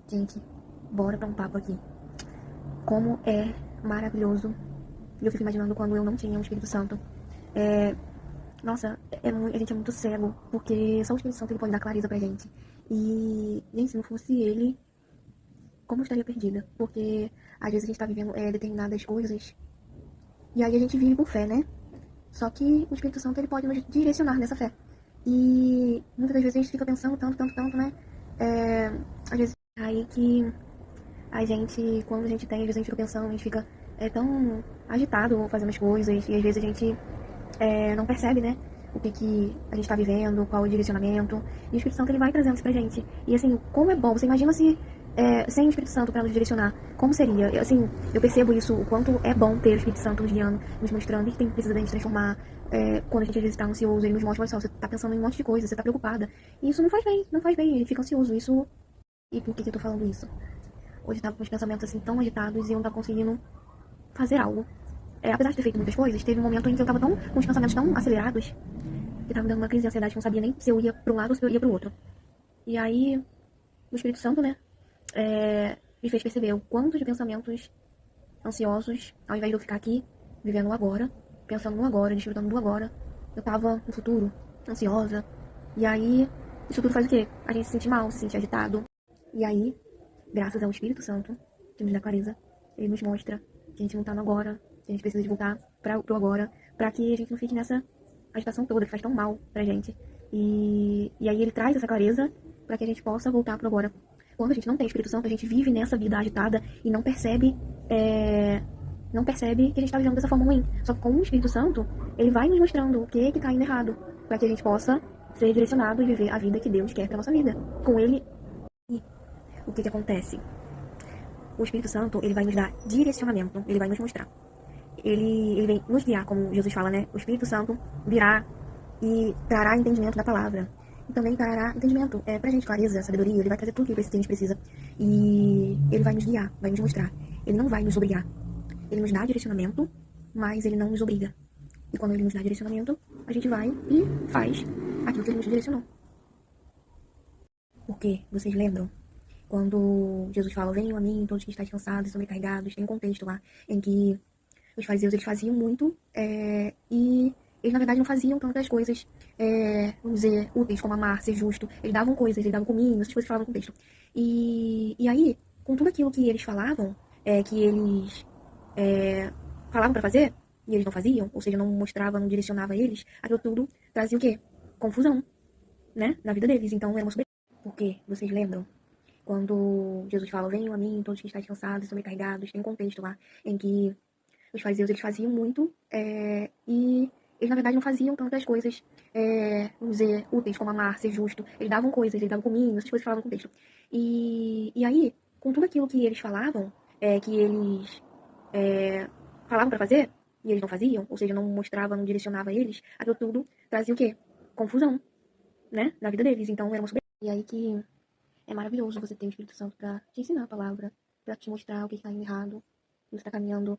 Gente, bora pra um papo aqui. Como é maravilhoso. E eu fico imaginando quando eu não tinha o Espírito Santo. É, nossa, a gente é muito cego, porque só o Espírito Santo ele pode dar clareza pra gente. E, gente, se não fosse ele, como eu estaria perdida? Porque às vezes a gente tá vivendo determinadas coisas, e aí a gente vive por fé, né? Só que o Espírito Santo ele pode nos direcionar nessa fé. E muitas das vezes a gente fica pensando tanto, né? É, às vezes aí que a gente, quando a gente tem, às vezes a gente fica pensando, a gente fica tão agitado fazendo as coisas, e às vezes a gente não percebe, né, o que a gente tá vivendo, qual é o direcionamento, e o Espírito Santo ele vai trazendo isso pra gente. E assim, como é bom, você imagina se sem o Espírito Santo pra nos direcionar, como seria? Eu percebo isso, o quanto é bom ter o Espírito Santo nos guiando, nos mostrando o que tem precisa da gente transformar. Quando a gente às vezes tá ansioso, ele nos mostra, olha só, você tá pensando em um monte de coisa, você tá preocupada. E isso não faz bem, a gente fica ansioso, isso... E por que eu tô falando isso? Hoje eu tava com os pensamentos assim tão agitados e eu não tava conseguindo fazer algo. Apesar de ter feito muitas coisas, teve um momento em que eu tava com os pensamentos tão acelerados que tava me dando uma crise de ansiedade que eu não sabia nem se eu ia pra um lado ou se eu ia pro outro. E aí, o Espírito Santo, né, me fez perceber o quanto de pensamentos ansiosos, ao invés de eu ficar aqui, vivendo o agora, pensando no agora, desfrutando do agora, eu tava no futuro, ansiosa. E aí, isso tudo faz o quê? A gente se sente mal, se sente agitado. E aí, graças ao Espírito Santo, que nos dá clareza, ele nos mostra que a gente não tá no agora, que a gente precisa de voltar pro agora, pra que a gente não fique nessa agitação toda que faz tão mal pra gente. E aí ele traz essa clareza pra que a gente possa voltar pro agora. Quando a gente não tem o Espírito Santo, a gente vive nessa vida agitada e não percebe que a gente tá vivendo dessa forma ruim. Só que com o Espírito Santo, ele vai nos mostrando o que tá indo errado, pra que a gente possa ser direcionado e viver a vida que Deus quer pra nossa vida. Com ele, o que acontece? O Espírito Santo, ele vai nos dar direcionamento, ele vai nos mostrar. Ele vem nos guiar, como Jesus fala, né? O Espírito Santo virá e trará entendimento da palavra. E também trará entendimento pra gente, clareza, sabedoria. Ele vai trazer tudo que a gente precisa. E ele vai nos guiar, vai nos mostrar. Ele não vai nos obrigar. Ele nos dá direcionamento, mas ele não nos obriga. E quando ele nos dá direcionamento, a gente vai e faz aquilo que ele nos direcionou. Porque, vocês lembram? Quando Jesus fala, venham a mim, todos que estáis cansados e sobrecarregados, tem um contexto lá em que os fariseus eles faziam muito e eles na verdade não faziam tantas coisas, vamos dizer, úteis como amar, ser justo. Eles davam coisas, eles davam cominhos, essas coisas que falavam no contexto. E aí, com tudo aquilo que eles falavam, que eles falavam pra fazer, e eles não faziam, ou seja, não mostrava, não direcionava eles, aquilo tudo trazia o quê? Confusão, né? Na vida deles. Então era uma sobre... Porque, vocês lembram? Quando Jesus fala, venham a mim, todos que estáis cansados e sobrecarregados, tem um contexto lá em que os fariseus eles faziam muito e eles na verdade não faziam tantas coisas, vamos dizer, úteis como amar, ser justo. Eles davam coisas, eles davam cominhos, essas coisas que falavam no contexto. E aí, com tudo aquilo que eles falavam, que eles falavam pra fazer, e eles não faziam, ou seja, não mostrava, não direcionava eles, aquilo tudo trazia o quê? Confusão, né? Na vida deles. Então era uma sobre... E aí que é maravilhoso você ter o Espírito Santo pra te ensinar a palavra, pra te mostrar o que está indo errado, você está caminhando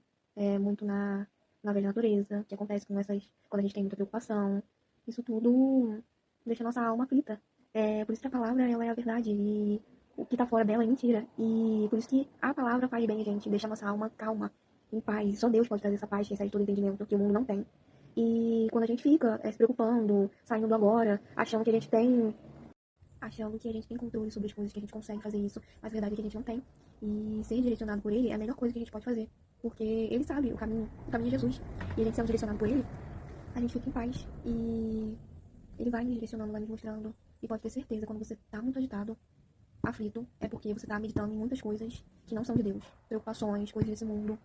muito na velha natureza, que acontece quando a gente tem muita preocupação. Isso tudo deixa a nossa alma aflita. Por isso que a palavra ela é a verdade e o que está fora dela é mentira. E por isso que a palavra faz bem a gente, deixa a nossa alma calma, em paz. Só Deus pode trazer essa paz que excede todo entendimento que o mundo não tem. E quando a gente fica se preocupando, saindo do agora, achando que a gente tem controle sobre as coisas, que a gente consegue fazer isso, mas a verdade é que a gente não tem. E ser direcionado por ele é a melhor coisa que a gente pode fazer. Porque ele sabe o caminho de Jesus. E a gente sendo direcionado por ele, a gente fica em paz. E ele vai nos direcionando, vai nos mostrando. E pode ter certeza, quando você tá muito agitado, aflito, é porque você tá meditando em muitas coisas que não são de Deus. Preocupações, coisas desse mundo,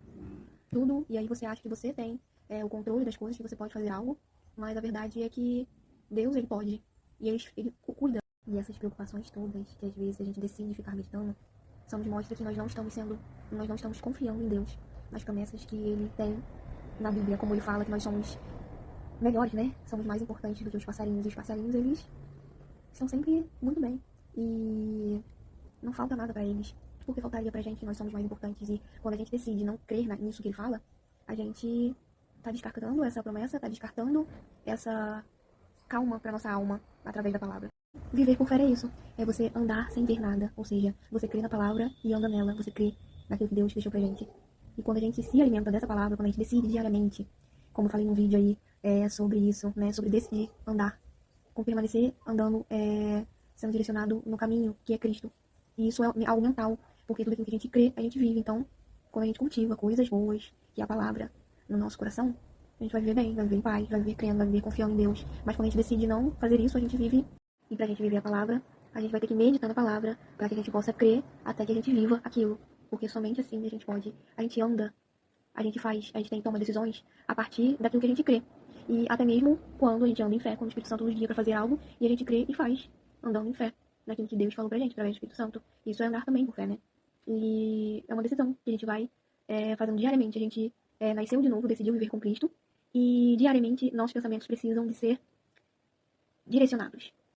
tudo. E aí você acha que você tem o controle das coisas, que você pode fazer algo. Mas a verdade é que Deus, ele pode. E ele cuida. E essas preocupações todas, que às vezes a gente decide ficar meditando, só nos mostra que nós não estamos confiando em Deus, nas promessas que Ele tem na Bíblia, como Ele fala que nós somos melhores, né? Somos mais importantes do que os passarinhos. E os passarinhos, eles estão sempre muito bem. E não falta nada pra eles. Porque faltaria pra gente que nós somos mais importantes. E quando a gente decide não crer nisso que Ele fala, a gente tá descartando essa promessa, tá descartando essa calma pra nossa alma através da palavra. Viver por fé é isso. É você andar sem ver nada. Ou seja, você crê na palavra e anda nela. Você crê naquilo que Deus deixou pra gente. E quando a gente se alimenta dessa palavra, quando a gente decide diariamente, como eu falei num vídeo aí, sobre isso, né? Sobre decidir andar, como permanecer andando, sendo direcionado no caminho que é Cristo. E isso é algo mental, porque tudo aquilo que a gente crê, a gente vive. Então, quando a gente cultiva coisas boas, que é a palavra, no nosso coração, a gente vai viver bem, vai viver em paz, vai viver crendo, vai viver confiando em Deus. Mas quando a gente decide não fazer isso, a gente vive. E pra gente viver a palavra, a gente vai ter que meditar na palavra, para que a gente possa crer até que a gente viva aquilo. Porque somente assim a gente pode, a gente anda, a gente faz, a gente toma decisões a partir daquilo que a gente crê. E até mesmo quando a gente anda em fé, quando o Espírito Santo nos guia para fazer algo, e a gente crê e faz, andando em fé, naquilo que Deus falou pra gente, através do Espírito Santo. Isso é andar também por fé, né? E é uma decisão que a gente vai fazendo diariamente. A gente nasceu de novo, decidiu viver com Cristo, e diariamente nossos pensamentos precisam de ser direcionados.